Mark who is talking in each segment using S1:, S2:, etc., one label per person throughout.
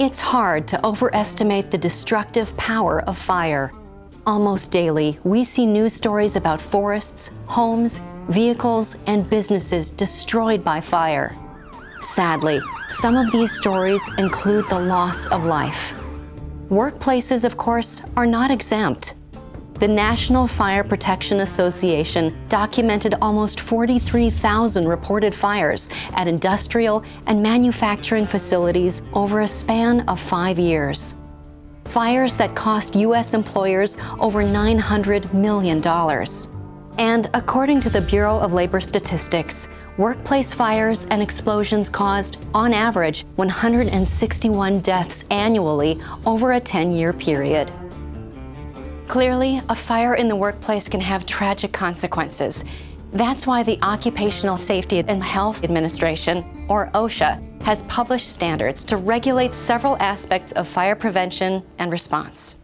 S1: It's hard to overestimate the destructive power of fire. Almost daily, we see news stories about forests, homes, vehicles, and businesses destroyed by fire. Sadly, some of these stories include the loss of life. Workplaces, of course, are not exempt. The National Fire Protection Association documented almost 43,000 reported fires at industrial and manufacturing facilities over a span of 5 years. Fires that cost U.S. employers over $900 million. And according to the Bureau of Labor Statistics, workplace fires and explosions caused, on average, 161 deaths annually over a 10-year period. Clearly, a fire in the workplace can have tragic consequences. That's why the Occupational Safety and Health Administration, or OSHA, has published standards to regulate several aspects of fire prevention and response.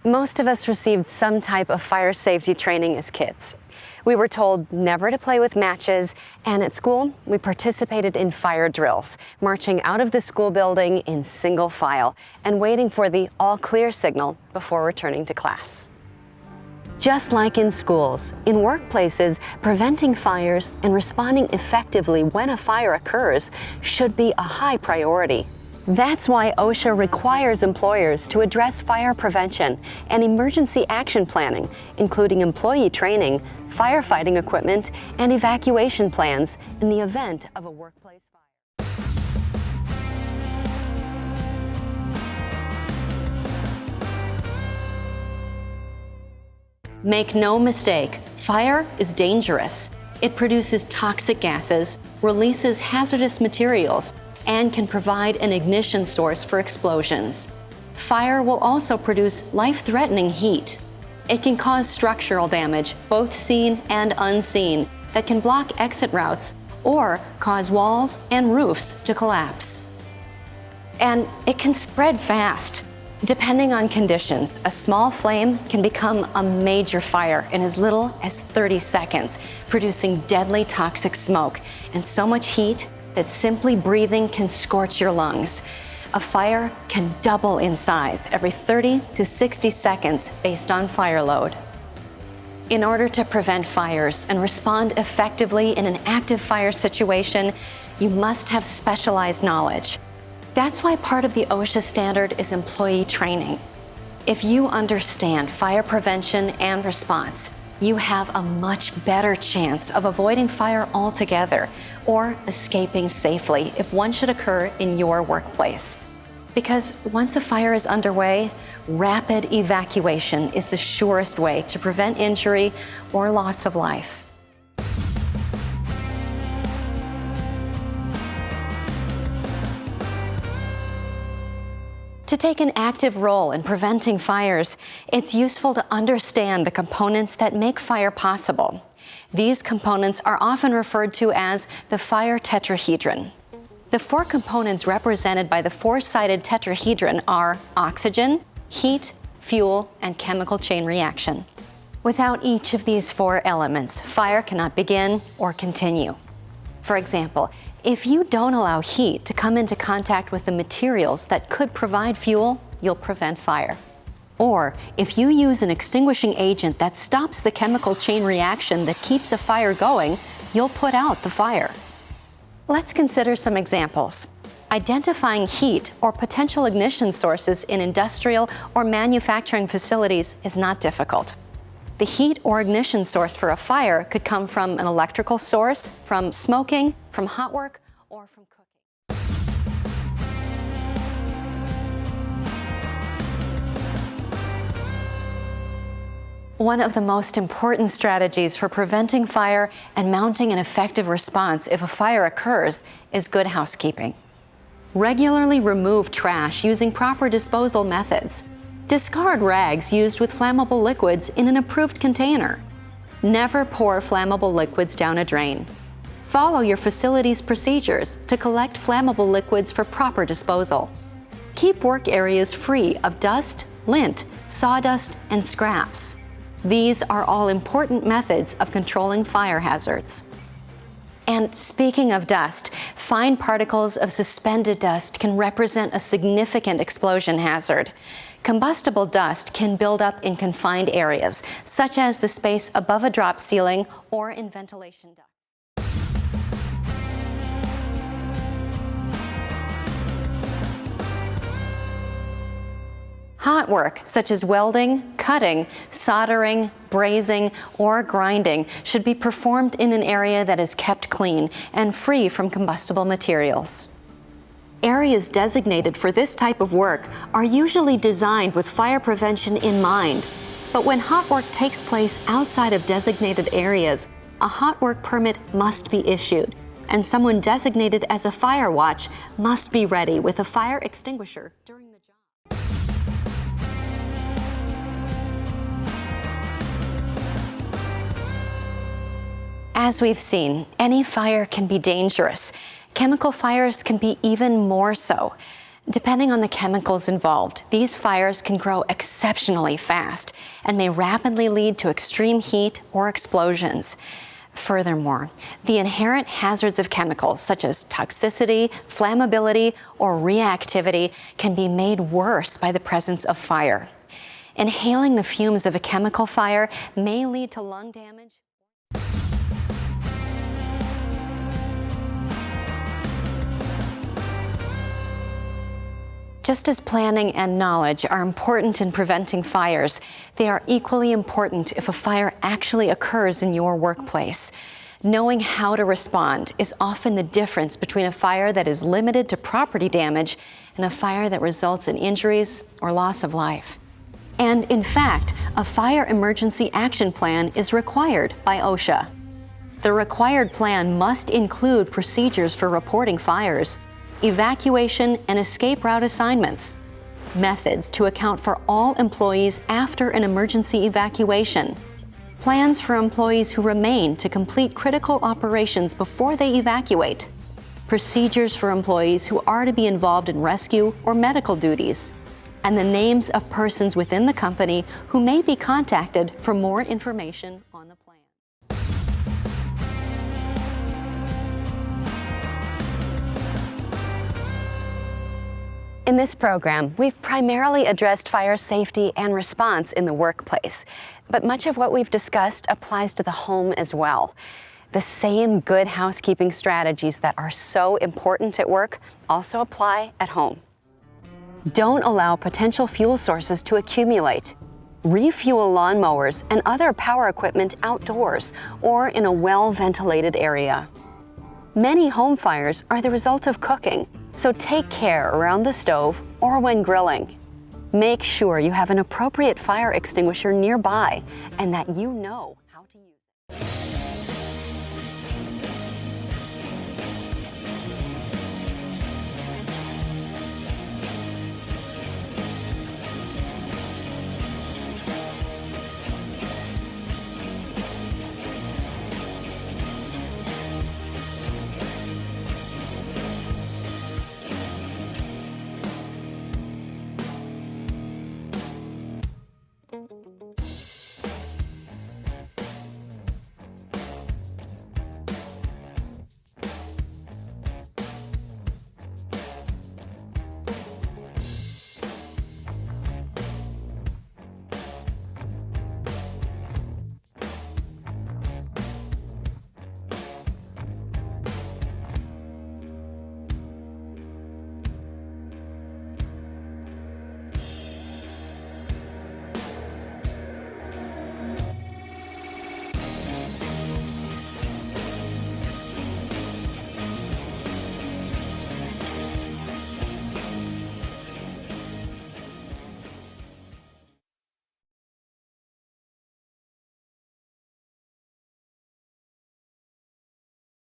S1: Most of us received some type of fire safety training as kids. We were told never to play with matches, and at school, we participated in fire drills, marching out of the school building in single file and waiting for the all clear signal before returning to class. Just like in schools, in workplaces, preventing fires and responding effectively when a fire occurs should be a high priority. That's why OSHA requires employers to address fire prevention and emergency action planning, including employee training, firefighting equipment, and evacuation plans in the event of a workplace fire. Make no mistake, fire is dangerous. It produces toxic gases, releases hazardous materials, and can provide an ignition source for explosions. Fire will also produce life-threatening heat. It can cause structural damage, both seen and unseen, that can block exit routes or cause walls and roofs to collapse. And it can spread fast. Depending on conditions, a small flame can become a major fire in as little as 30 seconds, producing deadly toxic smoke and so much heat that simply breathing can scorch your lungs. A fire can double in size every 30 to 60 seconds based on fire load. In order to prevent fires and respond effectively in an active fire situation, you must have specialized knowledge. That's why part of the OSHA standard is employee training. If you understand fire prevention and response, you have a much better chance of avoiding fire altogether or escaping safely if one should occur in your workplace. Because once a fire is underway, rapid evacuation is the surest way to prevent injury or loss of life. To take an active role in preventing fires, it's useful to understand the components that make fire possible. These components are often referred to as the fire tetrahedron. The 4 components represented by the 4-sided tetrahedron are oxygen, heat, fuel, and chemical chain reaction. Without each of these 4 elements, fire cannot begin or continue. For example, if you don't allow heat to come into contact with the materials that could provide fuel, you'll prevent fire. Or if you use an extinguishing agent that stops the chemical chain reaction that keeps a fire going, you'll put out the fire. Let's consider some examples. Identifying heat or potential ignition sources in industrial or manufacturing facilities is not difficult. The heat or ignition source for a fire could come from an electrical source, from smoking, from hot work, or from cooking. One of the most important strategies for preventing fire and mounting an effective response if a fire occurs is good housekeeping. Regularly remove trash using proper disposal methods. Discard rags used with flammable liquids in an approved container. Never pour flammable liquids down a drain. Follow your facility's procedures to collect flammable liquids for proper disposal. Keep work areas free of dust, lint, sawdust, and scraps. These are all important methods of controlling fire hazards. And speaking of dust, fine particles of suspended dust can represent a significant explosion hazard. Combustible dust can build up in confined areas, such as the space above a drop ceiling or in ventilation ducts. Hot work, such as welding, cutting, soldering, brazing, or grinding, should be performed in an area that is kept clean and free from combustible materials. Areas designated for this type of work are usually designed with fire prevention in mind. But when hot work takes place outside of designated areas, a hot work permit must be issued, and someone designated as a fire watch must be ready with a fire extinguisher during the job. As we've seen, any fire can be dangerous. Chemical fires can be even more so. Depending on the chemicals involved, these fires can grow exceptionally fast and may rapidly lead to extreme heat or explosions. Furthermore, the inherent hazards of chemicals such as toxicity, flammability, or reactivity can be made worse by the presence of fire. Inhaling the fumes of a chemical fire may lead to lung damage. Just as planning and knowledge are important in preventing fires, they are equally important if a fire actually occurs in your workplace. Knowing how to respond is often the difference between a fire that is limited to property damage and a fire that results in injuries or loss of life. And in fact, a fire emergency action plan is required by OSHA. The required plan must include procedures for reporting fires, evacuation and escape route assignments, methods to account for all employees after an emergency evacuation, plans for employees who remain to complete critical operations before they evacuate, procedures for employees who are to be involved in rescue or medical duties, and the names of persons within the company who may be contacted for more information on the plan. In this program, we've primarily addressed fire safety and response in the workplace, but much of what we've discussed applies to the home as well. The same good housekeeping strategies that are so important at work also apply at home. Don't allow potential fuel sources to accumulate. Refuel lawnmowers and other power equipment outdoors or in a well-ventilated area. Many home fires are the result of cooking, so take care around the stove or when grilling. Make sure you have an appropriate fire extinguisher nearby and that you know how to use it.